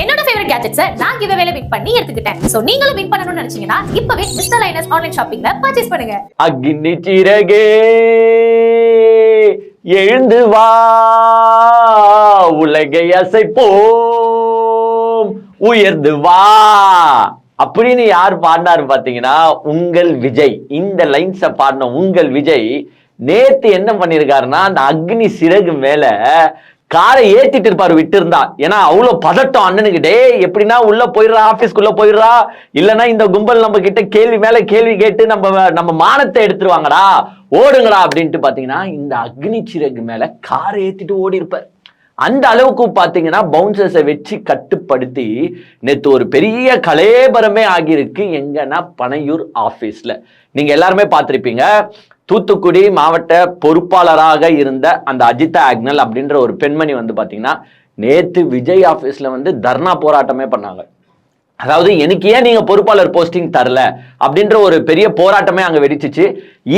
என்னோட ஃபேவரட் கேட்ஜெட்ஸை நான் கிவ்அவேல வின் பண்ணி எடுத்துக்கிட்டேன். சோ நீங்களும் வின் பண்ணணும்னு நினைச்சீங்கன்னா இப்பவே மிஸ்டர் லைனஸ் ஆன்லைன் ஷாப்பிங்ல பர்ச்சேஸ் பண்ணுங்க. அக்னி சிறகே எழுந்து வா, உலகை அசைப்போம், உயர்ந்து வா அப்படின்னு யார் பாடினாரு பாத்தீங்கன்னா உங்கள் விஜய். இந்த லைன்ஸ பாடின உங்கள் விஜய் நேத்து என்ன பண்ணிருக்காருன்னா அந்த அக்னி சிறகு மேல காரை ஏத்திட்டு இருப்பாரு விட்டு இருந்தா. ஏன்னா அவ்வளவு பதட்டம் அண்ணனுக்கு. டே எப்படின்னா உள்ள போயிடுறா, ஆபீஸ்க்குள்ள போயிடுறா, இல்லைன்னா இந்த கும்பல் நம்ம கிட்ட கேள்வி மேல கேள்வி கேட்டு நம்ம மானத்தை எடுத்துருவாங்கடா, ஓடுங்கடா அப்படின்ட்டு பாத்தீங்கன்னா இந்த அக்னி சிறகு மேல காரை ஏத்திட்டு ஓடி இருப்பார். அந்த அளவுக்கு பாத்தீங்கன்னா பவுன்சர்ஸை வச்சு கட்டுப்படுத்தி நேத்து ஒரு பெரிய கலேபரமே ஆகியிருக்கு. எங்கன்னா பனையூர் ஆபீஸ்ல நீங்க எல்லாருமே பார்த்திருப்பீங்க. தூத்துக்குடி மாவட்ட பொறுப்பாளராக இருந்த அந்த அஜிதா ஆக்னல் அப்படின்ற ஒரு பெண்மணி வந்து பாத்தீங்கன்னா நேத்து விஜய் ஆபீஸ்ல வந்து தர்ணா போராட்டமே பண்ணாங்க. அதாவது எனக்கு ஏன் நீங்க பொறுப்பாளர் போஸ்டிங் தரல அப்படின்ற ஒரு பெரிய போராட்டமே அங்க வெடிச்சிச்சு.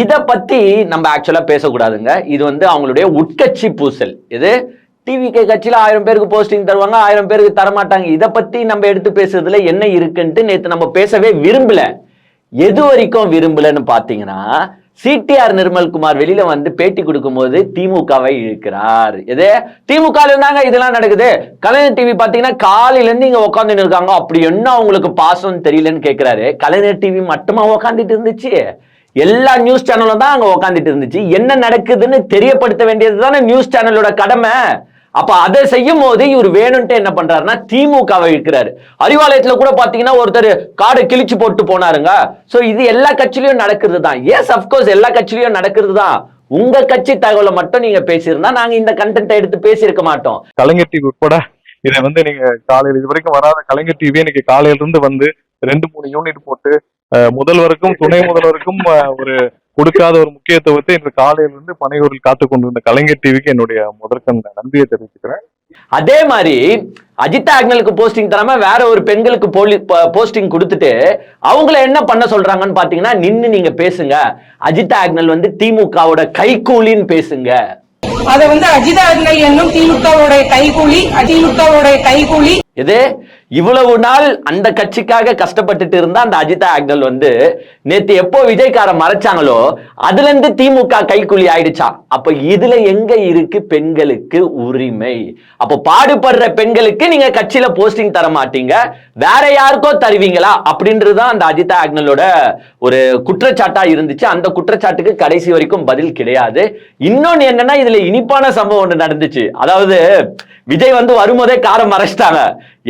இதை பத்தி நம்ம ஆக்சுவலா பேசக்கூடாதுங்க. இது வந்து அவங்களுடைய உட்கட்சி பூசல். இது டிவிகே கட்சியில 1000 பேருக்கு போஸ்டிங் தருவாங்க, 1000 பேருக்கு தரமாட்டாங்க. இதை பத்தி நம்ம எடுத்து பேசுறதுல என்ன இருக்குன்ட்டு நேத்து நம்ம பேசவே விரும்பல. எது வரைக்கும் விரும்பலன்னு பாத்தீங்கன்னா சிடிஆர் நிர்மல்குமார் வெளியில வந்து பேட்டி கொடுக்கும் போது திமுகவை இழுக்கிறார். எது திமுக இருந்தாங்க இதெல்லாம் நடக்குது. கலைஞர் டிவி பாத்தீங்கன்னா காலையில இருந்து இங்க உட்காந்துட்டு இருக்காங்க, அப்படி என்ன அவங்களுக்கு பாசம் தெரியலன்னு கேட்கிறாரு. கலைஞர் டிவி மட்டுமா உட்காந்துட்டு இருந்துச்சு? எல்லா நியூஸ் சேனலும் தான் அங்க உட்காந்துட்டு இருந்துச்சு. என்ன நடக்குதுன்னு தெரியப்படுத்த வேண்டியது தானே நியூஸ் சேனலோட கடமை. அப்ப அதை செய்யும் போது இவர் வேணும்ட்டு என்ன பண்றாருன்னா திமுகவை இழுக்கிறாரு. அறிவாலயத்துல கூட பாத்தீங்கன்னா ஒருத்தர் காடை கிழிச்சு போட்டு போனாருங்க. சோ இது எல்லா கட்சியிலயும் நடக்கிறது தான். எஸ் அப்கோர்ஸ் எல்லா கட்சியிலயும் நடக்கிறது தான். உங்க கட்சி தகவலை மட்டும் நீங்க பேசியிருந்தா நாங்க இந்த கண்டென்ட்டை எடுத்து பேசியிருக்க மாட்டோம். கலைஞர் டிவி உட்பட இதை வந்து நீங்க காலையில் இது வரைக்கும் வராத கலைஞர் டிவி இன்னைக்கு காலையில இருந்து வந்து 2-3 யூனிட் போட்டு முதல்வருக்கும் துணை முதல்வருக்கும் ஒரு கொடுக்காத ஒரு முக்கியத்துவத்தை இன்று காலையிலிருந்து பனையூரில் காத்து கொண்டிருந்த கலைஞர் டிவிக்கு என்னுடைய முதற்கண் நன்றியை தெரிவிச்சுக்கிறேன். அதே மாதிரி அஜிதா ஆக்னலுக்கு போஸ்டிங் தராம வேற ஒரு பெண்களுக்கு போஸ்டிங் கொடுத்துட்டு அவங்கள என்ன பண்ண சொல்றாங்கன்னு பாத்தீங்கன்னா நின்னு நீங்க பேசுங்க, அஜிதா ஆக்னல் வந்து திமுகவோட கைகூலின்னு பேசுங்க. அதை வந்து அஜிதா ஆக்னல் என்னும் திமுகவோட கைகூலி இது இவ்வளவு நாள் அந்த கட்சிக்காக கஷ்டப்பட்டுட்டு இருந்த அந்த அஜிதா ஆக்னல் வந்து நேத்து எப்போ விஜய்கார மறைச்சாங்களோ அதுல இருந்து திமுக கைக்கூலி ஆயிடுச்சா. அப்ப இதுல எங்க இருக்கு பெண்களுக்கு உரிமை? அப்ப பாடுபடுற பெண்களுக்கு நீங்க கட்சியில போஸ்டிங் தர மாட்டீங்க, வேற யாருக்கோ தருவீங்களா அப்படின்றதுதான் அந்த அஜிதா ஆக்னலோட ஒரு குற்றச்சாட்டா இருந்துச்சு. அந்த குற்றச்சாட்டுக்கு கடைசி வரைக்கும் பதில் கிடையாது. இன்னொன்னு என்னன்னா இதுல இனிப்பான சம்பவம் ஒன்று நடந்துச்சு. அதாவது விஜய் வந்து வரும்போதே காரை மறைச்சிட்டாங்க.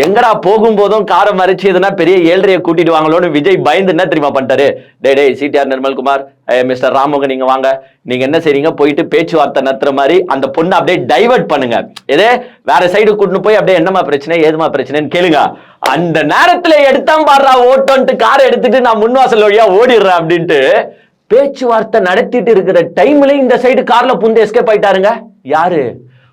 எங்கடா போகும்போதும் காரை மறைச்சு எதுனா பெரிய ஏழ்றைய கூட்டிட்டு வாங்களோன்னு விஜய் பயந்து என்ன தெரியுமா பண்ணிட்டாரு? டே சிடிஆர் நிர்மல்குமார், மிஸ்டர் ராமோகன் நீங்க வாங்க, நீங்க என்ன செய்றீங்க, போயிட்டு பேச்சுவார்த்தை நடத்துற மாதிரி அந்த பொண்ணை அப்படியே டைவர்ட் பண்ணுங்க, எதே வேற சைடு கூட்டிட்டு போய் அப்படியே என்னமா பிரச்சனை ஏதுமா பிரச்சனைன்னு கேளுங்க. அந்த நேரத்துல எடுத்தான் பாடுறா ஓட்டோன்ட்டு காரை எடுத்துட்டு நான் முன்வாசல் வழியா ஓடிடுறேன் அப்படின்ட்டு பேச்சுவார்த்தை நடத்திட்டு இருக்கிற டைம்ல இந்த சைடு கார்ல புந்து எஸ்கேப் ஆயிட்டாருங்க. யாரு?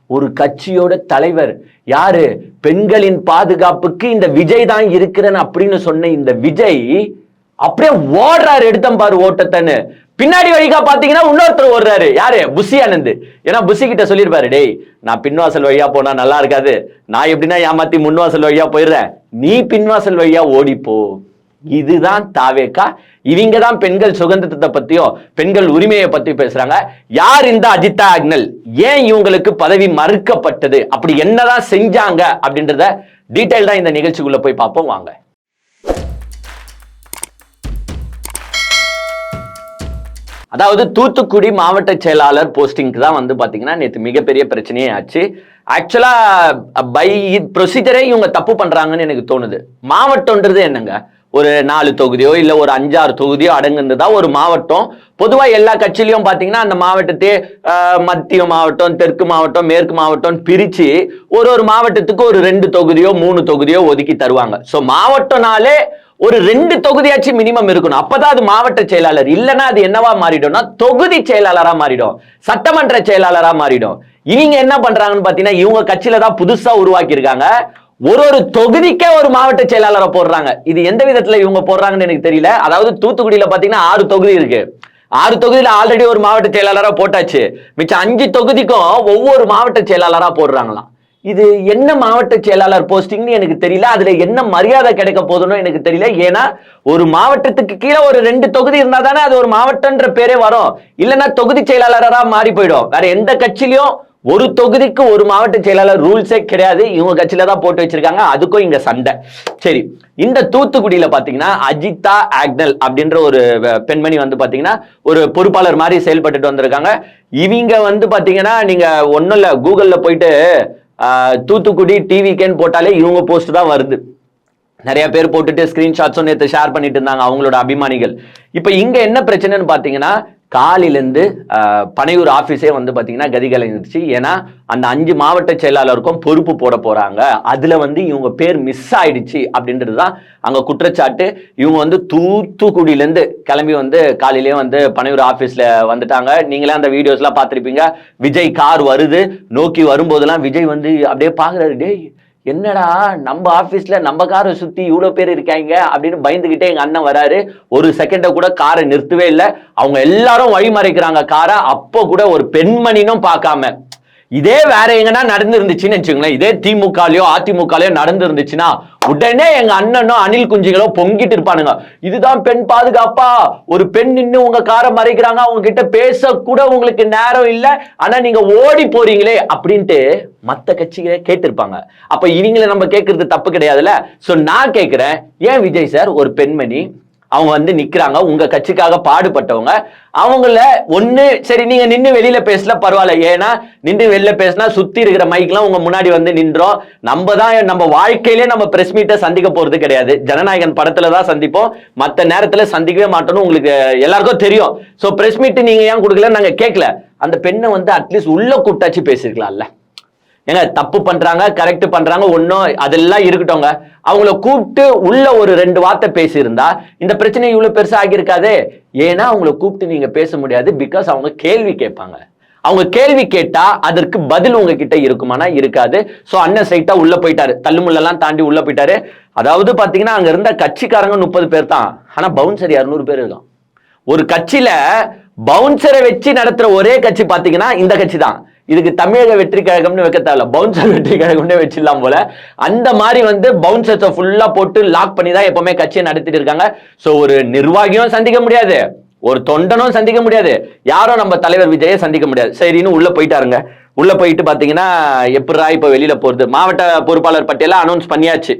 ஒரு கட்சியோட தலைவர். யாரு? பெண்களின் பாதுகாப்புக்கு இந்த விஜய் தான் இருக்கிறேன்னு அப்படின்னு சொன்ன இந்த விஜய் அப்படியே ஓடுறாரு, எடுத்தம் பாரு ஓட்டத்தன்னு. பின்னாடி வழிக்கா பாத்தீங்கன்னா இன்னொருத்தர் ஓடுறாரு. யாரு? புஷி ஆனந்த். ஏன்னா புஷி கிட்ட சொல்லிருப்பாரு, டேய் நான் பின்வாசல் வழியா போனா நல்லா இருக்காது, நான் எப்படின்னா ஏமாத்தி முன்வாசல் வழியா போயிடுறேன், நீ பின்வாசல் வழியா ஓடிப்போ. இதுதான் தாவேக்கா. இவங்க தான் பெண்கள் சுதந்திரத்தை பத்தியோ பெண்கள் உரிமையை பத்தி பேசுறாங்க. யார் இந்த அஜிதா ஆக்னல்? ஏன் இவங்களுக்கு பதவி மறுக்கப்பட்டது? அப்படி என்னதான் செஞ்சாங்க அப்படின்றத டீடைல்டா இந்த நிகழ்ச்சிக்குள்ள போய் பார்ப்போம் வாங்க. அதாவது தூத்துக்குடி மாவட்ட செயலாளர் போஸ்டிங்க்கு தான் வந்து பாத்தீங்கன்னா நேற்று மிகப்பெரிய பிரச்சனையே ஆச்சு. ஆக்சுவலா பை ப்ரொசீஜரே இவங்க தப்பு பண்றாங்கன்னு எனக்கு தோணுது. மாவட்டம்ன்றது என்னங்க, ஒரு 4 தொகுதியோ இல்ல ஒரு 5-6 தொகுதியோ அடங்குனதுதான் ஒரு மாவட்டம். பொதுவா எல்லா கட்சியிலையும் பாத்தீங்கன்னா அந்த மாவட்டத்தை மத்திய மாவட்டம், தெற்கு மாவட்டம், மேற்கு மாவட்டம் பிரிச்சு ஒரு மாவட்டத்துக்கு ஒரு 2 தொகுதியோ 3 தொகுதியோ ஒதுக்கி தருவாங்க. சோ மாவட்டம்னாலே ஒரு 2 தொகுதியாச்சும் மினிமம் இருக்கணும். அப்பதான் அது மாவட்ட செயலாளர். இல்லைன்னா அது என்னவா மாறிடும்னா தொகுதி செயலாளரா மாறிடும், சட்டமன்ற செயலாளரா மாறிடும். இவங்க என்ன பண்றாங்கன்னு பாத்தீங்கன்னா இவங்க கட்சியில தான் புதுசா உருவாக்கி இருக்காங்க. ஒரு தொகுதிக்கே ஒரு மாவட்ட செயலாளரை போடுறாங்க. இது எந்த விதத்துல இவங்க போடுறாங்கன்னு எனக்கு தெரியல. அதாவது தூத்துக்குடியில பாத்தீங்கன்னா 6 தொகுதி இருக்கு. 6 தொகுதியில ஆல்ரெடி ஒரு மாவட்ட செயலாளரா போட்டாச்சு. மிச்சம் 5 தொகுதிக்கும் ஒவ்வொரு மாவட்ட செயலாளரா போடுறாங்களாம். இது என்ன மாவட்ட செயலாளர் போஸ்டிங்னு எனக்கு தெரியல, அதுல என்ன மரியாதை கிடைக்க போதுன்னு எனக்கு தெரியல. ஏன்னா ஒரு மாவட்டத்துக்கு கீழே ஒரு 2 தொகுதி இருந்தா தானே அது ஒரு மாவட்டம்ன்ற பேரே வரும், இல்லைன்னா தொகுதி செயலாளரா மாறி போயிடும். வேற எந்த கட்சியிலயும் ஒரு தொகுதிக்கு ஒரு மாவட்ட செயலாளர் ரூல்ஸே கிடையாது, இவங்க கட்சியில தான் போட்டு வச்சிருக்காங்க. அதுக்கும் இங்க சண்டை. சரி, இந்த தூத்துக்குடியில பாத்தீங்கன்னா அஜிதா ஆக்னல் அப்படின்ற ஒரு பெண்மணி வந்து பாத்தீங்கன்னா ஒரு பொறுப்பாளர் மாதிரி செயல்பட்டுட்டு வந்திருக்காங்க. இவங்க வந்து பாத்தீங்கன்னா நீங்க ஒன்னும் இல்ல, கூகுள்ல போயிட்டு தூத்துக்குடி டிவிக்கேன்னு போட்டாலே இவங்க போஸ்ட் தான் வருது. நிறைய பேர் போட்டுட்டு ஸ்கிரீன்ஷாட்ஸும் நேற்று ஷேர் பண்ணிட்டு இருந்தாங்க அவங்களோட அபிமானிகள். இப்ப இங்க என்ன பிரச்சனைன்னு பாத்தீங்கன்னா காலையிலேருந்து பனையூர் ஆஃபீஸே வந்து பார்த்தீங்கன்னா கதிகலைஞ்சிருச்சு. ஏன்னா அந்த 5 மாவட்ட செயலாளருக்கும் பொறுப்பு போட போறாங்க, அதுல வந்து இவங்க பேர் மிஸ் ஆயிடுச்சு அப்படின்றது தான் அங்க குற்றச்சாட்டு. இவங்க வந்து தூத்துக்குடியிலேருந்து கிளம்பி வந்து காலையிலேயே வந்து பனையூர் ஆஃபீஸ்ல வந்துட்டாங்க. நீங்களே அந்த வீடியோஸ்லாம் பார்த்துருப்பீங்க. விஜய் கார் வருது, நோக்கி வரும்போதெல்லாம் விஜய் வந்து அப்படியே பார்க்குறாரு, டேய் என்னடா நம்ம ஆபீஸ்ல நம்ம காரை சுத்தி இவ்வளவு பேர் இருக்காங்க அப்படின்னு பயந்துகிட்டே எங்க அண்ணன் வராரு. ஒரு செகண்ட கூட காரை நிறுத்தவே இல்லை. அவங்க எல்லாரும் வழிமறைக்கிறாங்க காரை. அப்போ கூட ஒரு பெண்மணினும் பார்க்காம, இதே வேற எங்கன்னா நடந்து இருந்துச்சுன்னு வச்சுங்களேன், இதே திமுகலயோ அதிமுகலயோ நடந்து இருந்துச்சுன்னா உடனே எங்க அண்ணனோ அணில் குஞ்சுகளோ பொங்கிட்டு இருப்பானுங்க. இதுதான் பெண் பாதுகாப்பா, ஒரு பெண் நின்று உங்க காரை மறைக்கிறாங்க, அவங்க கிட்ட பேச கூட உங்களுக்கு நேரம் இல்லை, ஆனா நீங்க ஓடி போறீங்களே அப்படின்ட்டு மத்த கட்சிகளே கேட்டிருப்பாங்க. அப்ப இவங்களை நம்ம கேட்கறது தப்பு கிடையாதுல்ல. சோ நான் கேட்கிறேன், ஏன் விஜய் சார் ஒரு பெண்மணி அவங்க வந்து நிக்கிறாங்க, உங்க கட்சிக்காக பாடுபட்டவங்க, அவங்கள ஒண்ணு சரி நீங்க நின்று வெளியில பேசல பரவாயில்ல, ஏன்னா நின்று வெளியில பேசினா சுத்தி இருக்கிற மைக்லாம் உங்க முன்னாடி வந்து நின்றோம். நம்ம தான் நம்ம வாழ்க்கையிலே நம்ம பிரஸ் மீட்டை சந்திக்க போறது கிடையாது, ஜனநாயகன் படத்துல தான் சந்திப்போம், மத்த நேரத்துல சந்திக்கவே மாட்டோம்னு உங்களுக்கு எல்லாருக்கும் தெரியும். சோ பிரஸ் மீட் நீங்க ஏன் கொடுக்கல நாங்க கேட்கல. அந்த பெண்ணை வந்து அட்லீஸ்ட் உள்ள கூப்பிட்டாச்சு பேசிருக்கலாம்ல. ஏங்க தப்பு பண்றாங்க, கரெக்ட் பண்றாங்க, ஒன்னும் அதெல்லாம் இருக்கட்டும், அவங்கள கூப்பிட்டு உள்ள ஒரு 2 வார்த்தை பேசியிருந்தா இந்த பிரச்சனை இவ்வளவு பெருசா ஆகியிருக்காது. ஏன்னா அவங்கள கூப்பிட்டு நீங்க பேச முடியாது, பிகாஸ் அவங்க கேள்வி கேட்பாங்க. அவங்க கேள்வி கேட்டா அதற்கு பதில் உங்ககிட்ட இருக்குமானா இருக்காது. சோ அண்ணன் ஸ்ட்ரைட்டா உள்ள போயிட்டாரு, தள்ளுமுள்ளெல்லாம் தாண்டி உள்ள போயிட்டாரு. அதாவது பாத்தீங்கன்னா அங்க இருந்த கட்சிக்காரங்க 30 பேர் தான், ஆனா பவுன்சர் 200 பேர் இருக்கும். ஒரு கட்சியில பவுன்சரை வச்சு நடத்துற ஒரே கட்சி பாத்தீங்கன்னா இந்த கட்சி தான். இதுக்கு தமிழக வெற்றி கழகம்னு வைக்க தேவையில்ல, பவுன்சர் வெற்றி கழகம்னே வச்சிடலாம் போல. அந்த மாதிரி வந்து பவுன்சர்ஸை ஃபுல்லா போட்டு லாக் பண்ணி தான் எப்பவுமே கட்சியை நடத்திட்டு இருக்காங்க. சோ ஒரு நிர்வாகியும் சந்திக்க முடியாது, ஒரு தொண்டனும் சந்திக்க முடியாது, யாரும் நம்ம தலைவர் விஜயை சந்திக்க முடியாது. சரின்னு உள்ள போயிட்டாருங்க. உள்ள போயிட்டு பாத்தீங்கன்னா எப்படா இப்ப வெளியில போறது, மாவட்ட பொறுப்பாளர் பட்டியல அனௌன்ஸ் பண்ணியாச்சு.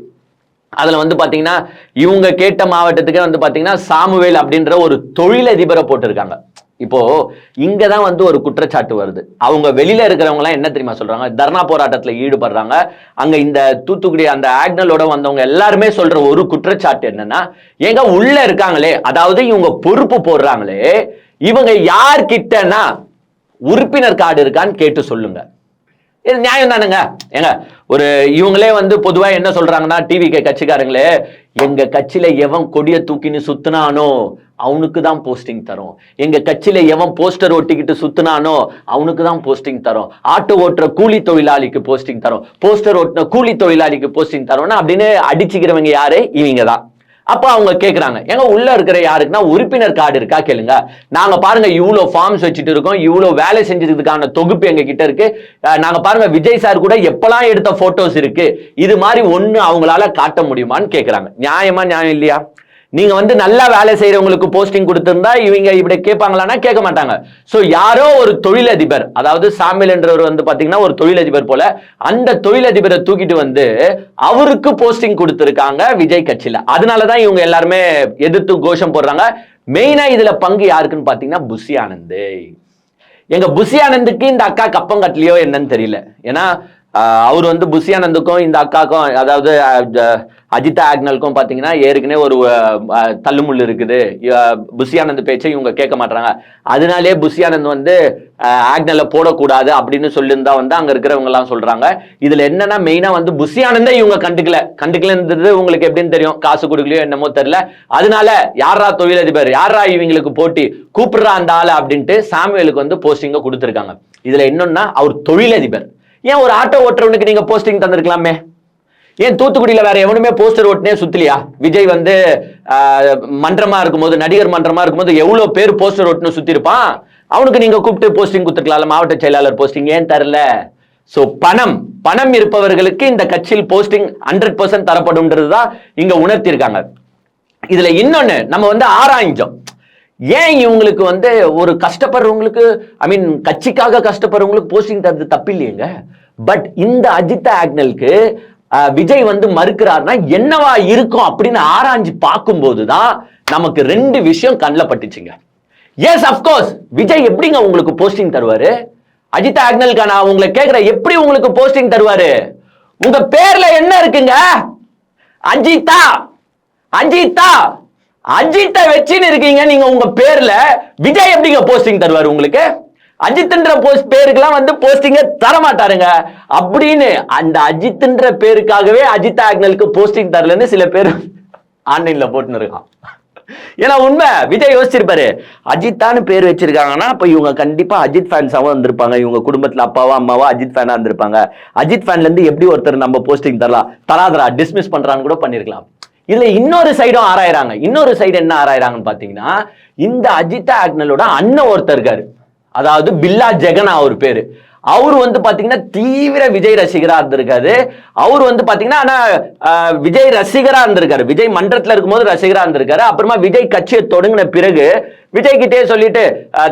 அதுல வந்து பாத்தீங்கன்னா இவங்க கேட்ட மாவட்டத்துக்கு வந்து பாத்தீங்கன்னா சாமுவேல் அப்படின்ற ஒரு தொழிலதிபரை போட்டிருக்காங்க. இப்போ இங்கதான் வந்து ஒரு குற்றச்சாட்டு வருது. அவங்க வெளியில இருக்கிறவங்க எல்லாம் என்ன தெரியுமா சொல்றாங்க, தர்ணா போராட்டத்துல ஈடுபடுறாங்க. அங்க இந்த தூத்துக்குடி அந்த ஆக்னலோட வந்தவங்க எல்லாருமே சொல்ற ஒரு குற்றச்சாட்டு என்னன்னா, ஏங்க உள்ள இருக்காங்களே, அதாவது இவங்க பொறுப்பு போடுறாங்களே, இவங்க யார்கிட்டனா உறுப்பினர் கார்டு இருக்கான்னு கேட்டு சொல்லுங்க. இது நியாயம் தானுங்க. ஏங்க ஒரு இவங்களே வந்து பொதுவா என்ன சொல்றாங்கன்னா, டிவிகே கட்சிக்காரங்களே, எங்க கட்சியில எவன் கொடிய தூக்கின்னு சுத்தினானோ அவனுக்கு தான் போஸ்டிங் தரும், எங்க கட்சியில எவன் போஸ்டர் ஒட்டிக்கிட்டு சுத்தினானோ அவனுக்கு தான் போஸ்டிங் தரும், ஆட்டோ ஓட்டுற கூலி தொழிலாளிக்கு போஸ்டிங் தரும், போஸ்டர் ஓட்டுற கூலி தொழிலாளிக்கு போஸ்டிங் தரும் அப்படின்னு அடிச்சுக்கிறவங்க யாரு, இவங்க தான். அப்ப அவங்க கேக்குறாங்க, ஏங்க உள்ள இருக்கிற யாருக்குன்னா உறுப்பினர் கார்டு இருக்கா கேளுங்க. நாங்க பாருங்க இவ்வளவு ஃபார்ம்ஸ் வச்சுட்டு இருக்கோம், இவ்வளவு வேலை செஞ்சதுக்கான தொகுப்பு எங்க கிட்ட இருக்கு, நாங்க பாருங்க விஜய் சார் கூட எப்பெல்லாம் எடுத்த போட்டோஸ் இருக்கு, இது மாதிரி ஒண்ணு அவங்களால காட்ட முடியுமான்னு கேக்குறாங்க. நியாயமா நியாயம் இல்லையா? நீங்க வந்து நல்லா வேலை செய்யறவங்களுக்கு போஸ்டிங் கொடுத்திருந்தா இவங்க இப்படி கேட்பாங்களான்னா கேட்க மாட்டாங்க. சோ யாரோ ஒரு தொழிலதிபர், அதாவது சாமில் என்றவர் வந்து பாத்தீங்கன்னா ஒரு தொழிலதிபர் போல, அந்த தொழிலதிபரை தூக்கிட்டு வந்து அவருக்கு போஸ்டிங் கொடுத்திருக்காங்க விஜய் கட்சியில. அதனாலதான் இவங்க எல்லாருமே எதிர்த்து கோஷம் போடுறாங்க. மெயினா இதுல பங்கு யாருக்குன்னு பாத்தீங்கன்னா புஷி ஆனந்த். எங்க புஷி ஆனந்துக்கு இந்த அக்கா கப்பம் கட்டலையோ என்னன்னு தெரியல. ஏன்னா அவர் வந்து புஷி ஆனந்துக்கும் இந்த அக்காக்கும், அதாவது அஜிதா ஆக்னலுக்கும் பாத்தீங்கன்னா ஏற்கனவே ஒரு தள்ளுமுள்ளு இருக்குது. புஷி ஆனந்த் பேச்சை இவங்க கேட்க மாட்டாங்க. அதனாலே புஷி ஆனந்த் வந்து ஆக்னல்ல போடக்கூடாது அப்படின்னு சொல்லியிருந்தா வந்து அங்க இருக்கிறவங்க எல்லாம் சொல்றாங்க. இதுல என்னன்னா மெயினா வந்து புஷி ஆனந்தே இவங்க கண்டுக்கலன்றது உங்களுக்கு எப்படின்னு தெரியும், காசு கொடுக்கலையோ என்னமோ தெரியல. அதனால யாரா தொழிலதிபர், யாரா இவங்களுக்கு போட்டி, கூப்பிடுறா அந்த ஆளு அப்படின்ட்டு சாமுவேலுக்கு வந்து போஸ்டிங்க கொடுத்துருக்காங்க. இதுல என்னன்னா அவர் தொழிலதிபர், ஏன் ஒரு ஆட்டோ ஓட்டுறவனுக்கு நீங்க போஸ்டிங் தந்திருக்கலாமே? ஏன் தூத்துக்குடியில வேற எவனுமே போஸ்டர் ஓட்டுனே சுத்தலையா? விஜய் வந்து மன்றமா இருக்கும்போது, நடிகர் மன்றமா இருக்கும்போது எவ்வளவு பேர் போஸ்டர் ஓட்டுன்னு சுத்தி இருப்பான், அவனுக்கு நீங்க கூப்பிட்டு போஸ்டிங் கொடுத்துருக்கலாம்ல, மாவட்ட செயலாளர் போஸ்டிங் ஏன் தரல? சோ பணம் பணம் இருப்பவர்களுக்கு இந்த கட்சியில் போஸ்டிங் 100% தரப்படும்ன்றதுதான் இங்க உணர்த்திருக்காங்க. இதுல இன்னொன்னு நம்ம வந்து ஆராய்ஞ்சோம், ஏன் இவங்களுக்கு வந்து ஒரு கஷ்டப்படுறவங்களுக்கு கட்சிக்காக கஷ்டப்படுறவங்களுக்கு போஸ்டிங் தரது தப்பு இல்லையங்க. பட் இந்த அஜித் ஆக்னலுக்கு விஜய் வந்து மறுக்கிறார்னா என்னவா இருக்கும் அப்படின்னு ஆராய்ஞ்சு பார்க்கும்போதுதான் நமக்கு 2 விஷயம் கண்ணில் பட்டுச்சுங்க. எஸ் அப்கோர்ஸ் விஜய் எப்படிங்க உங்களுக்கு போஸ்டிங் தருவாரு? அஜித் ஆக்னலுக்கு நான் உங்களை கேட்கிறேன், எப்படி உங்களுக்கு போஸ்டிங் தருவாரு? உங்க பேர்ல என்ன இருக்குங்க? அஜித்தா அஜித்தா அஜித்தை வச்சுன்னு இருக்கீங்க நீங்க உங்க பேர்ல. விஜய் எப்படிங்க போஸ்டிங் தருவாரு உங்களுக்கு? அஜித்ன்ற பேருக்குலாம் வந்து போஸ்டிங்க தர மாட்டாருங்க. அப்படின்னு அந்த அஜித்ன்ற பேருக்காகவே அஜித் ஆக்னலுக்கு போஸ்டிங் தரலன்னு சில பேர் ஆன்லைன்ல போட்டுன்னு இருக்கான். ஏன்னா உண்மை, விஜய் யோசிச்சிருப்பாரு, அஜித்தான்னு பேர் வச்சிருக்காங்கன்னா அப்ப இவங்க கண்டிப்பா அஜித் ஃபேன்ஸாவும் வந்திருப்பாங்க, இவங்க குடும்பத்துல அப்பாவா அம்மாவா அஜித் ஃபேனா இருந்திருப்பாங்க, அஜித் ஃபேன்ல இருந்து எப்படி ஒருத்தர் நம்ம போஸ்டிங் தராதரா டிஸ்மிஸ் பண்றான்னு கூட பண்ணிருக்கலாம். இதுல இன்னொரு சைடும் ஆராயிறாங்க. இன்னொரு சைடு என்ன ஆராயிறாங்கன்னு பாத்தீங்கன்னா, இந்த அஜித் ஆக்னலோட அண்ணன் ஒருத்தர் இருக்காரு, அதாவது பில்லா ஜெகன் அவர் பேரு. அவர் வந்து பாத்தீங்கன்னா தீவிர விஜய் ரசிகரா இருந்திருக்காரு. அவர் வந்து பாத்தீங்கன்னா ஆனா விஜய் ரசிகரா இருந்திருக்காரு, விஜய் மன்றத்துல இருக்கும்போது ரசிகரா இருந்திருக்காரு. அப்புறமா விஜய் கட்சியை தொடங்கின பிறகு விஜய் கிட்டே சொல்லிட்டு,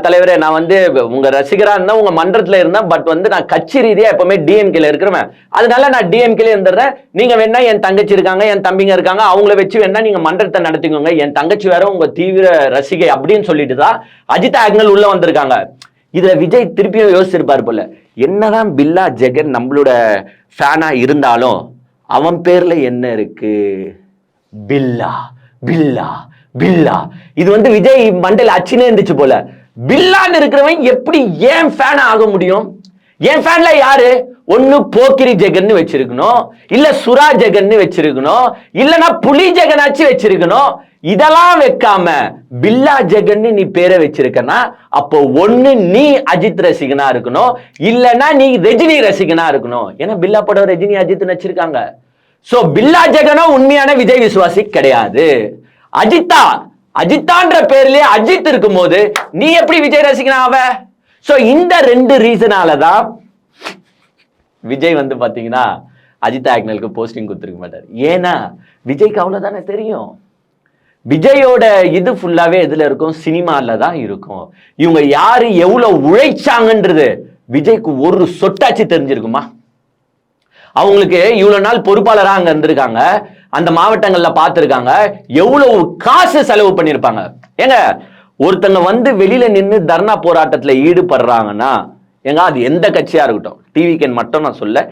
தலைவரே நான் வந்து உங்க ரசிகரா இருந்தா உங்க மன்றத்துல இருந்தேன், பட் வந்து நான் கட்சி ரீதியா எப்பவுமே டிஎம்கேல இருக்கிறேன், அதனால நான் டிஎம்கேல இருந்துடுறேன், நீங்க வேணா என் தங்கச்சி இருக்காங்க என் தம்பிங்க இருக்காங்க அவங்கள வச்சு வேணா நீங்க மன்றத்தை நடத்திக்கோங்க, என் தங்கச்சி வேற உங்க தீவிர ரசிகை அப்படின்னு சொல்லிட்டு தான் அஜித் ஆக்னல் உள்ள வந்திருக்காங்க. இதுல விஜய் திருப்பியும் யோசிச்சிருப்பாரு போல, என்னதான் பில்லா ஜெகன் நம்மளோட ஃபேனா இருந்தாலும் அவன் பேர்ல என்ன இருக்கு? பில்லா பில்லா பில்லா. இது வந்து விஜய் மண்டையில அச்சினே இருந்துச்சு போல. பில்லான்னு இருக்கிறவன் எப்படி ஏன் ஃபேன் ஆக முடியும்? என் ஃபேன்ல யாரு? ஒன்னு போக்கிரி ஜெகன் வச்சிருக்கணும், இல்ல சுரா ஜெகன் வச்சிருக்கணும், இல்லனா புலி ஜெகனாச்சு வச்சிருக்கணும். இதெல்லாம் வைக்காம பில்லா ஜெகன் நீ பேரை வச்சிருக்கனா அப்போ ஒண்ணு நீ அஜித் ரசிகனா இருக்கணும், இல்லனா நீ ரஜினி ரசிகனா இருக்கணும். ஏன்னா பில்லா படம் ரஜினி அஜித் நடிச்சிருக்காங்க. சோ பில்லா ஜெகனோ உண்மையான விஜய் விசுவாசி கிடையாது. அஜித்தான்ற பேர்லயே அஜித் இருக்கும் போது நீ எப்படி விஜய் ரசிகனா ஆவ? சோ இந்த 2 ரீசனாலதான் விஜய் வந்து பாத்தீங்கன்னா அஜித் ஆக்னலுக்கு போஸ்டிங் கொடுத்துருக்க மாட்டார். ஏன்னா விஜய்க்கு அவ்வளவுதானே தெரியும். விஜயோட இது ஃபுல்லாவே எதுல இருக்கும்? சினிமால தான் இருக்கும். இவங்க யாரு எவ்வளவு உழைச்சாங்கன்றது விஜய்க்கு ஒரு சொட்டாச்சு தெரிஞ்சிருக்குமா? அவங்களுக்கு இவ்வளவு நாள் பொறுப்பாளரா அங்க இருந்திருக்காங்க, அந்த மாவட்டங்கள்ல பார்த்திருக்காங்க, எவ்வளவு காசு செலவு பண்ணிருப்பாங்க. ஏங்க ஒருத்தங்க வந்து வெளியில நின்று தர்ணா போராட்டத்துல ஈடுபடுறாங்கன்னா, ஏங்க அது எந்த கட்சியா இருக்கட்டும், டிவிகேன் மட்டும் நான் சொல்ல,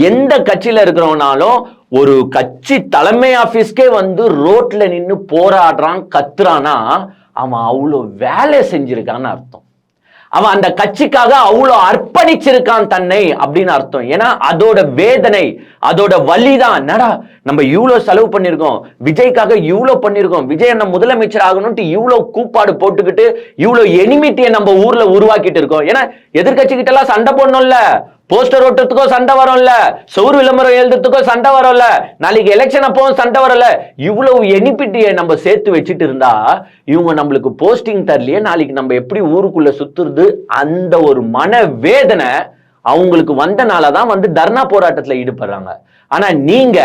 எந்த கட்சியில இருக்கிறவனாலும் ஒரு கட்சி தலைமை ஆபீஸ்க்கே வந்து ரோட்ல நின்று போராடுறான் கத்துறானா அவன் அவ்வளோ வேலை செஞ்சிருக்கான்னு அர்த்தம். அவன் அந்த கட்சிக்காக அவ்வளோ அர்ப்பணிச்சிருக்கான் தன்னை அப்படின்னு அர்த்தம். ஏன்னா அதோட வேதனை அதோட வலிதான். என்னடா நம்ம இவ்வளவு செலவு பண்ணிருக்கோம், விஜய்க்காக இவ்வளவு பண்ணிருக்கோம், விஜய் நம்ம முதலமைச்சர் ஆகணும்ட்டு இவ்வளவு கூப்பாடு போட்டுக்கிட்டு இவ்வளவு எனிமிட்டியை நம்ம ஊர்ல உருவாக்கிட்டு இருக்கோம். ஏன்னா எதிர்கட்சி கிட்ட எல்லாம் சண்டை போடணும்ல, போஸ்டர் ஓட்டுறதுக்கோ சண்டை வரும்ல, சௌர் விளம்பரம் எழுதுறதுக்கோ சண்டை வரும்ல, நாளைக்கு எலெக்ஷன் அப்போ சண்டை வரல. இவ்வளவு எனிபிட்டியை நம்ம சேர்த்து வச்சுட்டு இருந்தா இவங்க நம்மளுக்கு போஸ்டிங் தரலையே, நாளைக்கு நம்ம எப்படி ஊருக்குள்ள சுத்துறது, அந்த ஒரு மன வேதனை அவங்களுக்கு வந்தனாலதான் வந்து தர்ணா போராட்டத்துல ஈடுபடுறாங்க. ஆனா நீங்க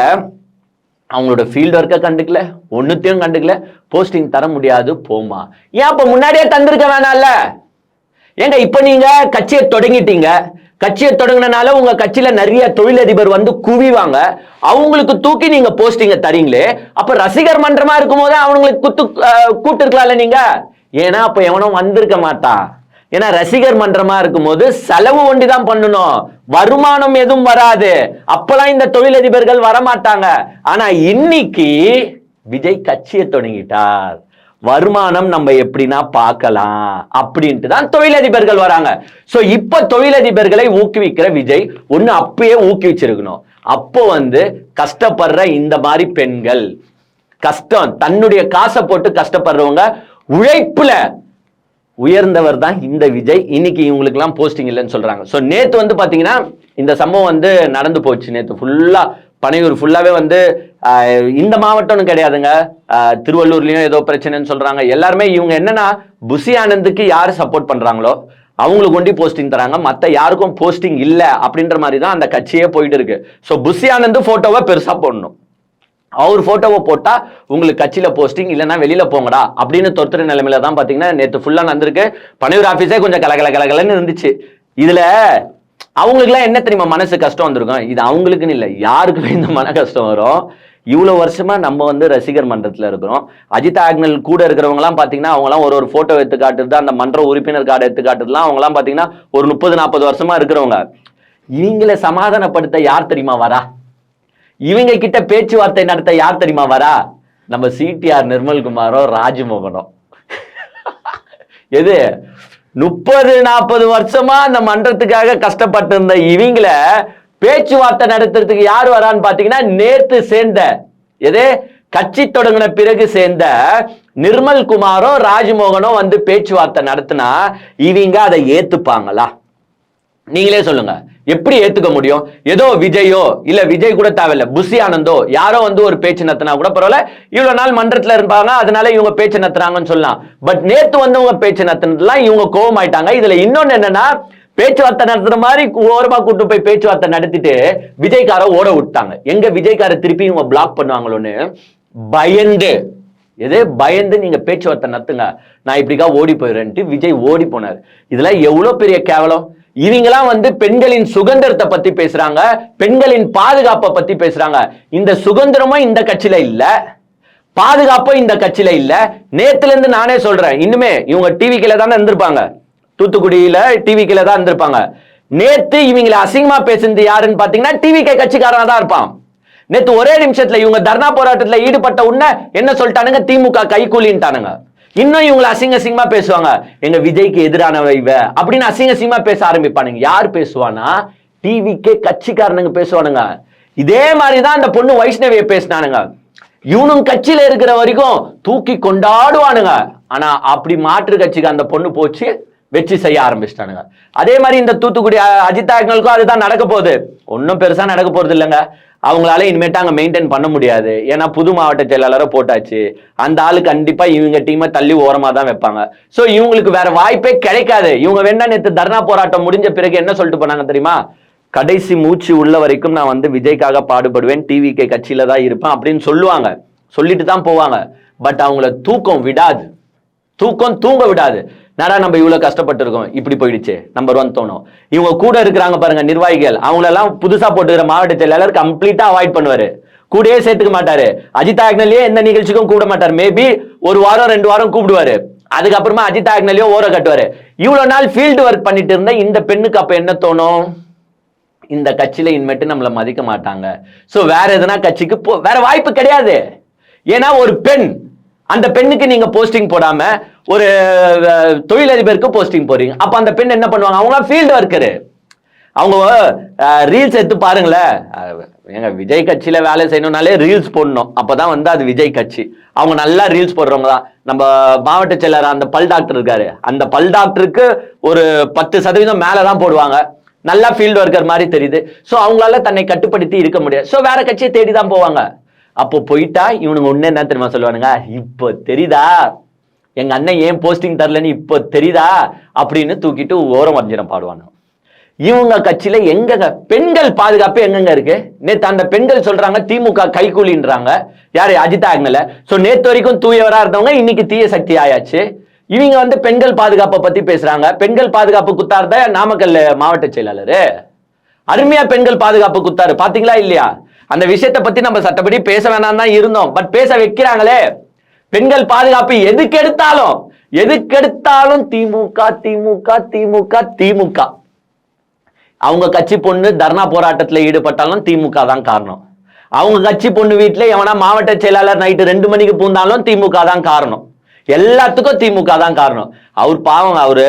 அவங்களோட ஃபீல்ட் ஒர்க்கை கண்டுக்கல, ஒன்னுத்தையும் கண்டுக்கல, போஸ்டிங் தர முடியாது போமா. ஏன் அப்ப முன்னாடியே தந்திருக்க வேணாம்ல? ஏங்க இப்ப நீங்க கட்சியை தொடங்கிட்டீங்க, கட்சியை தொடங்கினால உங்க கட்சியில நிறைய தொழிலதிபர் வந்து குவிவாங்க, அவங்களுக்கு தூக்கி நீங்க போஸ்டிங்க தரீங்களே, அப்ப ரசிகர் மன்றமா இருக்கும் போது அவங்களுக்கு கூட்டு இருக்கலாம்ல நீங்க? ஏன்னா அப்ப எவனும் வந்திருக்க மாட்டான். ஏன்னா ரசிகர் மன்றமா இருக்கும் போது செலவு ஒண்டிதான் பண்ணணும், வருமானம் எதுவும் வராது, அப்பெல்லாம் இந்த தொழிலதிபர்கள் வரமாட்டாங்க. ஆனா இன்னைக்கு விஜய் கட்சியை தொடங்கிட்டார், வருமானம் நம்ம எப்படின்னா பார்க்கலாம் அப்படின்ட்டு தான் தொழிலதிபர்கள் வராங்க. சோ இப்ப தொழிலதிபர்களை ஊக்குவிக்கிற விஜய் ஒண்ணு அப்பயே ஊக்குவிச்சிருக்கணும். அப்போ வந்து கஷ்டப்படுற இந்த மாதிரி பெண்கள், கஷ்டம் தன்னுடைய காசை போட்டு கஷ்டப்படுறவங்க, உழைப்புல உயர்ந்தவர் தான் இந்த விஜய். இன்னைக்கு இவங்களுக்கு எல்லாம் போஸ்டிங் இல்லைன்னு சொல்றாங்க. சோ நேத்து வந்து பாத்தீங்கன்னா இந்த சம்பவம் வந்து நடந்து போச்சு. நேத்து ஃபுல்லா பனையூர் ஃபுல்லாவே வந்து இந்த மாவட்டம்னு கிடையாதுங்க, திருவள்ளூர்லயும் ஏதோ பிரச்சனைன்னு சொல்றாங்க. எல்லாருமே இவங்க என்னன்னா புசி ஆனந்துக்கு யாரு சப்போர்ட் பண்றாங்களோ அவங்களுக்கு கொண்டு போஸ்டிங் தராங்க, மத்த யாருக்கும் போஸ்டிங் இல்ல அப்படின்ற மாதிரி தான் அந்த கட்சியே போயிட்டு இருக்கு. சோ புஷி ஆனந்த் போட்டோவை பெருசா போடணும், அவர் போட்டோவை போட்டா உங்களுக்கு கட்சியில போஸ்டிங், இல்லைன்னா வெளியில போங்கடா அப்படின்னு தொடுத்துற நிலைமையில தான் பாத்தீங்கன்னா நேத்து ஃபுல்லா நடந்திருக்கு. பணியூர் ஆபீஸே கொஞ்சம் கலகலன்னு இருந்துச்சு. இதுல அவங்களுக்கு எல்லாம் என்ன தெரியுமா மனசு கஷ்டம் வந்திருக்கும், இது அவங்களுக்குன்னு இல்லை, யாருக்குமே இந்த மன கஷ்டம் வரும். இவ்வளவு வருஷமா நம்ம வந்து ரசிகர் மன்றத்துல இருக்கிறோம். அஜித் ஆக்னல் கூட இருக்கிறவங்க எல்லாம் பாத்தீங்கன்னா அவங்க எல்லாம் ஒரு போட்டோ எடுத்து காட்டுறது, அந்த மன்ற உறுப்பினர் கார்டு எடுத்து காட்டுறதுலாம் அவங்க எல்லாம் பாத்தீங்கன்னா ஒரு 30-40 வருஷமா இருக்கிறவங்க. இவங்களை சமாதானப்படுத்த யார் தெரியுமா வரா, இவங்க கிட்ட பேச்சுவார்த்தை நடத்த யார் தெரியுமா வரா, நம்ம சிடிஆர் நிர்மல்குமாரோ ராஜ்மோகனோ. எது 30-40 வருஷமா அந்த மன்றத்துக்காக கஷ்டப்பட்டு இருந்த இவங்களை பேச்சுவார்த்தை நடத்துறதுக்கு யார் வரான்னு பாத்தீங்கன்னா நேத்து சேர்ந்த எது கட்சி தொடங்கின பிறகு சேர்ந்த நிர்மல்குமாரோ ராஜ்மோகனோ வந்து பேச்சுவார்த்தை நடத்தினா இவங்க அதை ஏத்துப்பாங்களா? நீங்களே சொல்லுங்க, எப்படி ஏத்துக்க முடியும்? ஏதோ விஜயோ இல்ல விஜய் கூட தேவையில்ல, புஷி ஆனந்தோ யாரோ வந்து ஒரு பேச்சு நடத்தினா கூட பரவாயில்ல, இவ்வளவு நாள் மன்றத்துல இருப்பாங்க அதனால இவங்க பேச்சு நடத்துறாங்கன்னு சொல்லலாம். பட் நேத்து வந்தவங்க பேச்சு நடத்தினதுலாம் இவங்க கோவம் ஆயிட்டாங்க. இதுல இன்னொன்னு என்னன்னா, பேச்சுவார்த்தை நடத்துற மாதிரி ஓரமா கூட்டு போய் பேச்சுவார்த்தை நடத்திட்டு விஜய்கார ஓட விட்டாங்க. எங்க விஜய்கார திருப்பி இவங்க பிளாக் பண்ணுவாங்களோன்னு பயந்து, எதே பயந்து நீங்க பேச்சுவார்த்தை நடத்துங்க, நான் இப்படிக்கா ஓடி போயிடுறேன்ட்டு விஜய் ஓடி போனார். இதெல்லாம் எவ்வளவு பெரிய கேவலம். இவங்கெல்லாம் வந்து பெண்களின் சுதந்திரத்தை பத்தி பேசுறாங்க, பெண்களின் பாதுகாப்பை பத்தி பேசுறாங்க. இந்த சுதந்திரமும் இந்த கட்சியில இல்ல, பாதுகாப்பும் இந்த கட்சியில இல்ல. நேத்துல இருந்து நானே சொல்றேன், இன்னுமே இவங்க டிவிக்கில தானே இருந்திருப்பாங்க, தூத்துக்குடியில டிவிக்கில தான் இருந்திருப்பாங்க. நேத்து இவங்களை அசிங்கமா பேசுறது யாருன்னு பாத்தீங்கன்னா டிவிகே கட்சிக்காரனா தான் இருப்பான். நேத்து ஒரே நிமிஷத்துல இவங்க தர்ணா போராட்டத்துல ஈடுபட்ட உடனே என்ன சொல்லிட்டானுங்க, திமுக கைகூலின்ட்டானுங்க. இன்னும் இவங்களை அசிங்கமா பேசுவாங்க, எங்க விஜய்க்கு எதிரானவை அப்படின்னு அசிங்கமா பேச ஆரம்பிப்பானுங்க. யார் பேசுவானா, டிவிகே கட்சிக்காரனுங்க பேசுவானுங்க. இதே மாதிரிதான் அந்த பொண்ணு வைஷ்ணவியை பேசினானுங்க. இவனும் கட்சியில இருக்கிற வரைக்கும் தூக்கி கொண்டாடுவானுங்க. ஆனா அப்படி மாற்று கட்சிக்கு அந்த பொண்ணு போச்சு வெற்றி செய்ய ஆரம்பிச்சிட்டானுங்க. அதே மாதிரி இந்த தூத்துக்குடி அஜித் ஆக்னலுக்கும் அதுதான் நடக்க போகுது. ஒன்னும் பெருசா நடக்க போறது இல்லைங்க. அவங்களால இனிமேட்டு அங்க மெயின்டைன் பண்ண முடியாது. ஏன்னா புது மாவட்ட செயலாளரை போட்டாச்சு. அந்த ஆளு கண்டிப்பா இவங்க டீமை தள்ளி ஓரமா தான் வைப்பாங்க. சோ இவங்களுக்கு வேற வாய்ப்பே கிடைக்காது. இவங்க வேணா நேற்று தர்ணா போராட்டம் முடிஞ்ச பிறகு என்ன சொல்லிட்டு போனாங்க தெரியுமா, கடைசி மூச்சு உள்ள வரைக்கும் நான் வந்து விஜய்க்காக பாடுபடுவேன், டிவிகே கட்சியில தான் இருப்பேன் அப்படின்னு சொல்லுவாங்க, சொல்லிட்டு தான் போவாங்க. பட் அவங்கள தூக்கம் விடாது, தூங்க விடாது. நாடா நம்ம இவ்வளவு கஷ்டப்பட்டு இருக்கோம், இப்படி போயிடுச்சு நம்பர் 1 தோணும். இவங்க கூட இருக்கிறாங்க பாருங்க நிர்வாகிகள், அவங்களெல்லாம் புதுசா போட்டுக்கிற மாவட்ட செயலாளர் கம்ப்ளீட்டா அவாய்ட் பண்ணுவாரு, கூடயே சேர்த்துக்க மாட்டாரு. அஜித் ஆக்னலையே எந்த நிகழ்ச்சிக்கும் கூட மாட்டாரு. மேபி 1 வாரம் 2 வாரம் கூப்பிடுவாரு, அதுக்கப்புறமா அஜித் ஆக்னலையோ ஓர கட்டுவாரு. இவ்வளவு நாள் ஃபீல்டு ஒர்க் பண்ணிட்டு இருந்த இந்த பெண்ணுக்கு அப்ப என்ன தோணும், இந்த கட்சியில இனிமேட்டு நம்மளை மதிக்க மாட்டாங்க, சோ வேற எதுனா கட்சிக்கு வேற வாய்ப்பு கிடையாது. ஏன்னா ஒரு பெண், அந்த பெண்ணுக்கு நீங்க போஸ்டிங் போடாம ஒரு தொழிலதிபருக்கு போஸ்டிங் போறீங்க, அப்ப அந்த பெண் என்ன பண்ணுவாங்க, அவங்க ஃபீல்டு ஒர்க்கரு. அவங்க ரீல்ஸ் எடுத்து பாருங்களேன், எங்க விஜய் கட்சியில வேலை செய்யணும்னாலே ரீல்ஸ் போடணும், அப்பதான் வந்து அது விஜய் கட்சி. அவங்க நல்லா ரீல்ஸ் போடுறவங்க தான். நம்ம மாவட்ட செயலர் அந்த பல் டாக்டர் இருக்காரு, அந்த பல் டாக்டருக்கு ஒரு 10% மேலதான் போடுவாங்க, நல்லா ஃபீல்டு ஒர்க்கர் மாதிரி தெரியுது. சோ அவங்களால தன்னை கட்டுப்படுத்தி இருக்க முடியாது. சோ வேற கட்சியை தேடி தான் போவாங்க. அப்போ போயிட்டா இவனுங்க ஒண்ணு என்ன தெரியுமா சொல்லுவானுங்க, இப்போ தெரியுதா எங்க அண்ணன் ஏன் போஸ்டிங் தரலன்னு இப்போ தெரியுதா அப்படின்னு தூக்கிட்டு ஓரம் வஞ்சிரம் பாடுவாங்க. இவங்க கட்சியில எங்க பெண்கள் பாதுகாப்பு எங்கெங்க இருக்கு? நேத்து அந்த பெண்கள் சொல்றாங்க திமுக கைகூலின்றாங்க. யாரு, அஜித் ஆக்னல. சோ நேத்து வரைக்கும் தூயவரா இருந்தவங்க இன்னைக்கு தீய சக்தி ஆயாச்சு. இவங்க வந்து பெண்கள் பாதுகாப்பை பத்தி பேசுறாங்க. பெண்கள் பாதுகாப்பு குத்தார்த நாமக்கல் மாவட்ட செயலாளரு அருமையா பெண்கள் பாதுகாப்பு குத்தாரு, பாத்தீங்களா இல்லையா? அந்த விஷயத்தை பத்தி நம்ம சட்டப்படி பேச வேணாம் தான் இருந்தோம், பட் பேச வைக்கிறாங்களே. பெண்கள் பாதுகாப்பு எதுக்கு எடுத்தாலும் திமுக திமுக திமுக திமுக. அவங்க கட்சி பொண்ணு தர்ணா போராட்டத்துல ஈடுபட்டாலும் திமுக தான் காரணம். அவங்க கட்சி பொண்ணு வீட்டுல எவனா மாவட்ட செயலாளர் நைட்டு 2 மணிக்கு பூந்தாலும் திமுக தான் காரணம். எல்லாத்துக்கும் திமுக தான் காரணம். அவர் பாவம், அவரு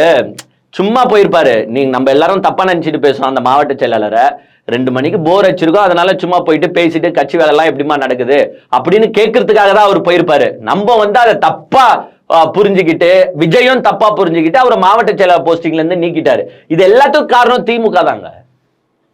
சும்மா போயிருப்பாரு. நீங்க நம்ம எல்லாரும் தப்பா நினைச்சிட்டு பேசுவோம் அந்த மாவட்ட செயலாளரை. 2 மணிக்கு போர் அடிச்சிருக்கோம், அதனால சும்மா போயிட்டு பேசிட்டு கட்சி வேலை எல்லாம் எப்படிமா நடக்குது அப்படின்னு கேட்கறதுக்காக தான் அவர் போயிருப்பாரு. நம்ம வந்து அதை தப்பா புரிஞ்சுக்கிட்டு, விஜயும் தப்பா புரிஞ்சுக்கிட்டு அவரை மாவட்ட செயலாளர் போஸ்டிங்ல இருந்து நீக்கிட்டாரு. இது எல்லாத்துக்கும் காரணம் திமுக தாங்க,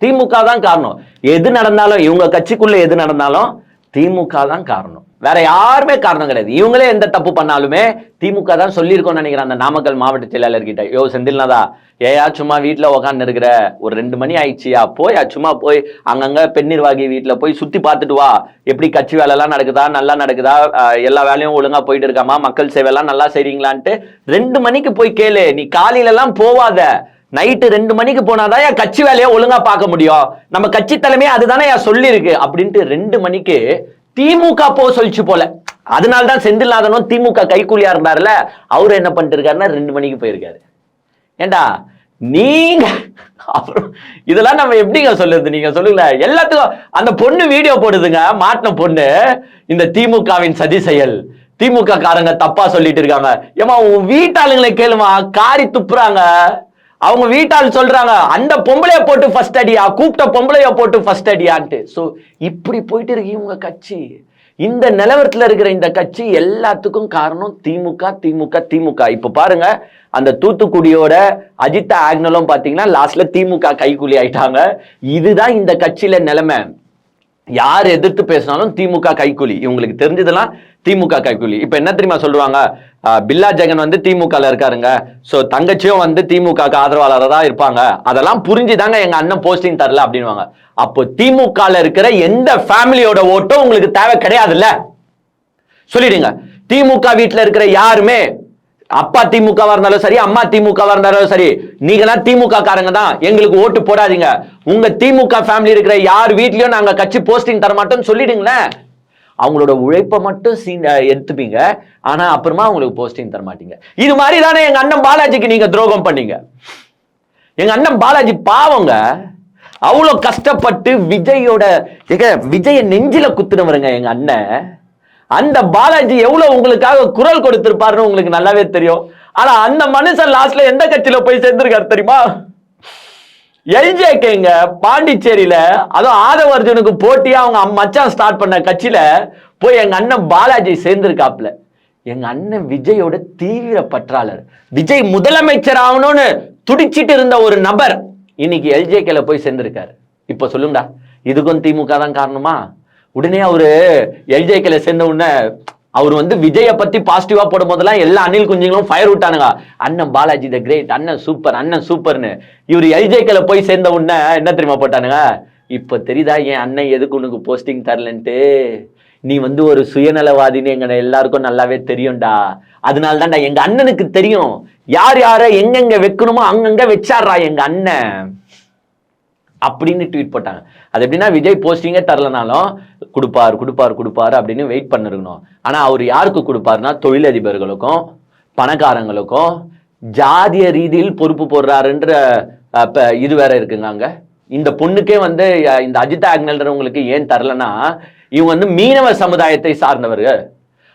திமுக தான் காரணம். எது நடந்தாலும், இவங்க கட்சிக்குள்ள எது நடந்தாலும் திமுக தான் காரணம். வேற யாருமே காரணம் கிடையாது. இவங்களே எந்த தப்பு பண்ணாலுமே திமுக தான் சொல்லியிருக்கோம்னு நினைக்கிறேன் அந்த நாமக்கல் மாவட்ட செயலாளர்கிட்ட, யோ செந்தில்நாதா ஏயா சும்மா வீட்டுல உக்காந்து இருக்கிற, ஒரு 2 மணி ஆயிடுச்சியா போய் சும்மா போய் அங்கங்க பெண் நிர்வாகி வீட்டுல போய் சுத்தி பார்த்துட்டு வா, எப்படி கட்சி வேலை எல்லாம் நடக்குதா, நல்லா நடக்குதா, எல்லா வேலையும் ஒழுங்கா போயிட்டு இருக்காமா, மக்கள் சேவை எல்லாம் நல்லா செய்றீங்களான்ட்டு 2 மணிக்கு போய் கேளு. நீ காலையில எல்லாம் போவாத, நைட்டு 2 மணிக்கு போனாதான் கட்சி வேலையை ஒழுங்கா பார்க்க முடியும், நம்ம கட்சி தலைமையே அதுதானே சொல்லி இருக்கு அப்படின்ட்டு 2 மணிக்கு திமுக போ சொல்லிச்சு போல. அதனால்தான் செந்தில்நாதனும் திமுக கைக்கூலியா இருந்தாருல, அவரு என்ன பண்ணிட்டு இருக்காருன்னா 2 மணிக்கு போயிருக்காரு. ஏண்டா நீங்க அப்புறம் இதெல்லாம் நம்ம எப்படிங்க சொல்லுறது, நீங்க சொல்லுங்க. எல்லாத்துக்கும் அந்த பொண்ணு வீடியோ போடுதுங்க, மாட்டின பொண்ணு, இந்த திமுகவின் சதி செயல், திமுக காரங்க தப்பா சொல்லிட்டு இருக்காங்க. ஏமா உன் வீட்டாளுங்களை கேளுமா, காரி துப்புறாங்க. அவங்க வீட்டால் சொல்றாங்க அந்த பொம்பளைய போட்டு ஃபர்ஸ்ட் அடியா, கூப்பிட்ட பொம்பளைய போட்டு ஃபர்ஸ்ட் அடியான்ட்டு. சோ இப்படி போயிட்டு இருக்கு இவங்க கட்சி. இந்த நிலவரத்துல இருக்கிற இந்த கட்சி எல்லாத்துக்கும் காரணம் திமுக திமுக திமுக. இப்ப பாருங்க, அந்த தூத்துக்குடியோட அஜித் ஆக்னலும் பாத்தீங்கன்னா லாஸ்ட்ல திமுக கைக்கூலி ஆயிட்டாங்க. இதுதான் இந்த கட்சியில நிலைமை. யார் எதிர்த்து பேசினாலும் திமுக கைக்கூலி. இவங்களுக்கு தெரிஞ்சதெல்லாம் திமுக கைக்கூலி. இப்ப என்ன தெரியுமா சொல்லுவாங்க, பில்லா ஜெகன் வந்து திமுகல இருக்காருங்க, சோ தங்கச்சியும் வந்து திமுக ஆதரவாளராக தான் இருப்பாங்க, அதெல்லாம் புரிஞ்சுதாங்க எங்க அண்ணன் போஸ்டிங் தரல அப்படின்வாங்க. அப்போ திமுகல இருக்கிற எந்த ஃபேமிலியோட ஓட்டும் உங்களுக்கு தேவை கிடையாதுல்ல, சொல்லிடுங்க. திமுக வீட்டுல இருக்கிற யாருமே, அப்பா திமுகவா இருந்தாலும் சரி, அம்மா திமுகவா இருந்தாலும் சரி, நீங்களாம் திமுக காரங்க தான், எங்களுக்கு ஓட்டு போடாதீங்க. உங்க திமுக ஃபேமிலி இருக்கிற யார் வீட்லயும் நாங்க கட்சி போஸ்டிங் தர மாட்டோம்னு சொல்லிடுங்களேன். அவங்களோட உழைப்பை மட்டும் எடுத்துப்பீங்க, ஆனா அப்புறமா அவங்களுக்கு போஸ்டிங் தர மாட்டீங்க. இது மாதிரி தானே எங்க அண்ணன் பாலாஜிக்கு நீங்க துரோகம் பண்ணீங்க. எங்க அண்ணன் பாலாஜி பாவங்க, அவ்வளவு கஷ்டப்பட்டு விஜய நெஞ்சில குத்துனவருங்க எங்க அண்ணன். அந்த பாலாஜி எவ்வளவு உங்களுக்காக குரல் கொடுத்திருப்பாருன்னு உங்களுக்கு நல்லாவே தெரியும். ஆனா அந்த மனுஷன் லாஸ்ட்ல எந்த கட்சியில போய் சேர்ந்திருக்காரு தெரியுமா? எல்ஜேகேங்க பாண்டிச்சேரியில, அதுவும் ஆதவ அர்ஜுனுக்கு போட்டியா அவங்க மச்சான் ஸ்டார்ட் பண்ண கட்சியில போய் எங்க அண்ணன் பாலாஜி சேர்ந்திருக்காப்ல. எங்க அண்ணன் விஜயோட தீவிர பற்றாளர், விஜய் முதலமைச்சர் ஆகணும்னு துடிச்சிட்டு இருந்த ஒரு நபர் இன்னைக்கு எல்ஜேகேல போய் சேர்ந்திருக்காரு. இப்ப சொல்லுங்கடா, இதுக்கும் திமுக தான் காரணமா? உடனே அவரு எல்ஜேகேல சேர்ந்த உடனே அவர் வந்து விஜய பத்தி பாசிட்டிவா போடும் போதெல்லாம் எல்லா அணில் குஞ்சுங்களும் ஃபயர் விட்டானுங்க, அண்ணன் பாலாஜி த கிரேட், அண்ணன் சூப்பர், அண்ணன் சூப்பர்னு. இவர் எல்ஜேகேல போய் சேர்ந்த உடனே என்ன தெரியுமா போட்டானுங்க, இப்ப தெரியுதா என் அண்ணன் எதுக்கு உனக்கு போஸ்டிங் தரலன்ட்டு, நீ வந்து ஒரு சுயநலவாதின்னு எங்க எல்லாருக்கும் நல்லாவே தெரியும்டா, அதனால தான்டா எங்க அண்ணனுக்கு தெரியும் யார் யார எங்கெங்க வைக்கணுமோ அங்கங்க வச்சாடுறா எங்க அண்ணன் அப்படின்னு ட்வீட் போட்டாங்க. அது எப்படின்னா, விஜய் போஸ்டிங்கே தரலனாலும் கொடுப்பாரு அப்படின்னு வெயிட் பண்ணிருக்கணும். ஆனா அவர் யாருக்கு கொடுப்பாருன்னா, தொழிலதிபர்களுக்கும் பணக்காரங்களுக்கும் ஜாதிய ரீதியில் பொறுப்பு போடுறாருன்ற இது வேற இருக்குங்க. அங்க இந்த பொண்ணுக்கே வந்து இந்த அஜித் ஆக்னல்ன்றவங்களுக்கு ஏன் தரலன்னா, இவங்க வந்து மீனவ சமுதாயத்தை சார்ந்தவர்,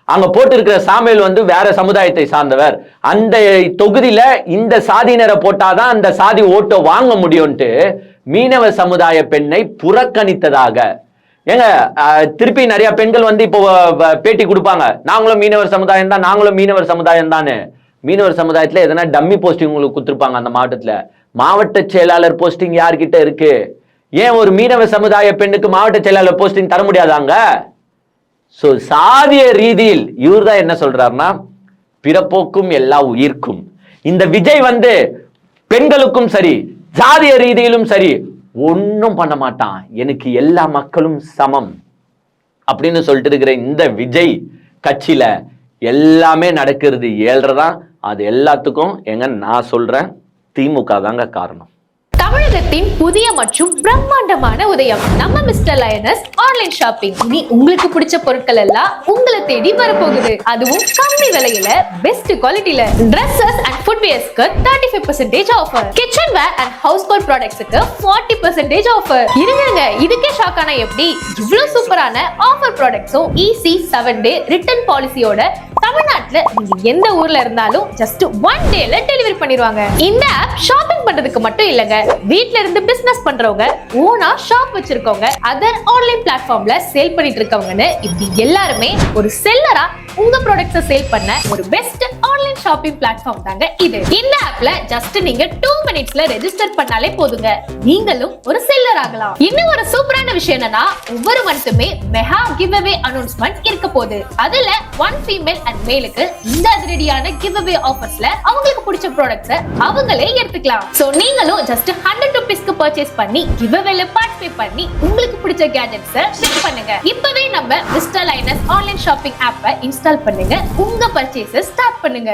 அங்க போட்டு இருக்கிற சாமியல் வந்து வேற சமுதாயத்தை சார்ந்தவர், அந்த தொகுதியில இந்த சாதியினரை போட்டாதான் அந்த சாதி ஓட்டை வாங்க முடியும்ட்டு மீனவ சமுதாய பெண்ணை புறக்கணித்ததாக. ஏங்க திருப்பி நிறைய பெண்கள் வந்து இப்போ பேட்டி கொடுப்பாங்க, நாங்களும் மீனவர் சமுதாயம் தான், நாங்களும் மீனவர் சமுதாயம் தானே. மீனவர் சமுதாயத்துல எதனா டம்மி போஸ்டிங் உங்களுக்கு கொடுத்துருப்பாங்க அந்த மாவட்டத்துல. மாவட்ட செயலாளர் போஸ்டிங் யார்கிட்ட இருக்கு? ஏன் ஒரு மீனவ சமுதாய பெண்ணுக்கு மாவட்ட செயலாளர் போஸ்டிங் தர முடியாதாங்க? சோ சாதிய ரீதியில் இவர் தான் என்ன சொல்றாருன்னா, பிறப்போக்கும் எல்லா உயிர்க்கும். இந்த விஜய் வந்து பெண்களுக்கும் சரி ஜாதிய ரீதியிலும் சரி ஒன்னும் பண்ண மாட்டான், எனக்கு எல்லா மக்களும் சமம் அப்படின்னு சொல்லிட்டு இருக்கிற இந்த விஜய் கட்சியில எல்லாமே நடக்கிறது ஏழ்றதான். அது எல்லாத்துக்கும் நான் சொல்றேன், திமுக தாங்க காரணம். தமிழகத்தின் புதிய மற்றும் பிரம்மாண்டமான உதயம் நம்ம மிஸ்டர் லயனஸ் ஆன்லைன் ஷாப்பிங். இனி உங்களுக்கு பிடிச்ச பொருட்கள் எல்லாம் உங்களை தேடி வரப்போகுது, அதுவும் கம்மி விலையில பெஸ்ட் குவாலிட்டில. Dresses and footwearsக்கு 35% offer, kitchenware and household ப்ராடக்ட்ஸ்க்கு 40% ஆஃபர். இருங்க, இதுக்கே ஷாக் ஆனா எப்படி? இவ்வளவு சூப்பரான ஆஃபர் ப்ராடக்ட்ஸும் ஈஸி 7 டே ரிட்டர்ன் பாலிசியோட தமிழ்நாட்டுல நீங்க எந்த ஊர்ல இருந்தாலும் ஜஸ்ட் 1 டேல டெலிவரி பண்ணிடுவாங்க. இந்த ஆப் ஷாப்பிங் பண்றதுக்கு மட்டும் இல்லங்க, வீட்ல இருந்து பிசினஸ் பண்றவங்க, ஓனா ஷாப் வச்சிருக்கவங்க, அதர் ஆன்லைன் பிளாட்ஃபார்ம்ல சேல் பண்ணிட்டு இருக்கவங்கன்னு இப்படி எல்லாருமே ஒரு செல்லரா உங்க ப்ராடக்ட்ஸை சேல் பண்ண ஒரு பெஸ்ட் ஆன்லைன் ஷாப்பிங் பிளாட்ஃபார்ம் தாங்க இது. இந்த ஆப்ல ஜஸ்ட் நீங்க 2 மினிட்ஸ்ல ரெஜிஸ்டர் பண்ணாலே போதுங்க, நீங்களும் ஒரு செல்லர் ஆகலாம். இன்னும் ஒரு சூப்பரான விஷயம் என்னன்னா, ஒவ்வொரு மந்த்துமே மெகா கிவ் அவே அனௌன்ஸ்மெண்ட் இருக்க போகுது. அதுல 1 ஃபீமேல் அண்ட் மேலுக்கு இந்த அதிரடியான கிவ் அவே ஆஃபர்ஸ்ல அவங்களுக்கு பிடிச்ச ப்ராடக்ட்ஸை அவங்களே எடுத்துக்கலாம். சோ நீங்களும் ஜஸ்ட் 100 ரூபீஸ்க்கு பர்ச்சேஸ் பண்ணி கிவ் அவேல பார்ட்டிசிபேட் பண்ணி உங்களுக்கு பிடிச்ச கேஜெட்ஸை ஷேர் பண்ணுங்க. இப்பவே நம்ம மிஸ்டர் லைனஸ் ஆன்லைன் ஷாப்பிங் ஆப்பை இன்ஸ்டால் பண்ணுங்க, உங்க பர்ச்சேஸை ஸ்டார்ட் பண்ணுங்க.